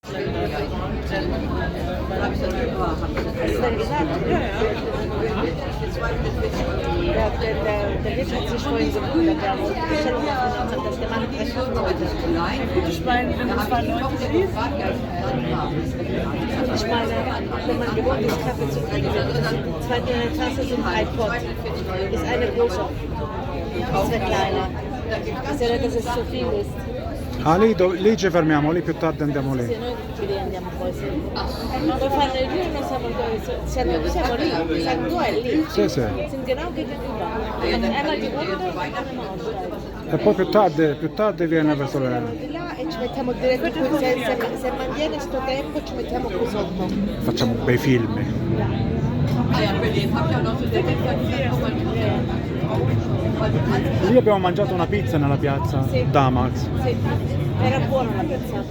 Der Wirt hat sich vorhin gewundert, der Bestellung hat, dass der Mann 3 Stunden heute ist. Ich meine, wenn es 2,90 ist. Ich meine, wenn man gewohnt ist, Kaffee zu trinken, die zweite Tasse sind 3 Pott. Ist eine große, 2 kleine. Ist ja nicht, dass es so viel ist. Ah, lì ci fermiamo, lì più tardi andiamo lì. Sì, noi lì andiamo poi. Poi fanno il giorno, siamo lì, San Due è lì. Sì, sì. Sind genau gegenüber. Einmal die Runde und dann immer aussteigen. E poi più tardi viene verso le... Di là e ci mettiamo diretto qui, se mantiene sto tempo ci mettiamo qui sotto. Facciamo bei film. Lì abbiamo mangiato una pizza nella piazza Sì. Damax. Sì, era buona la pizza.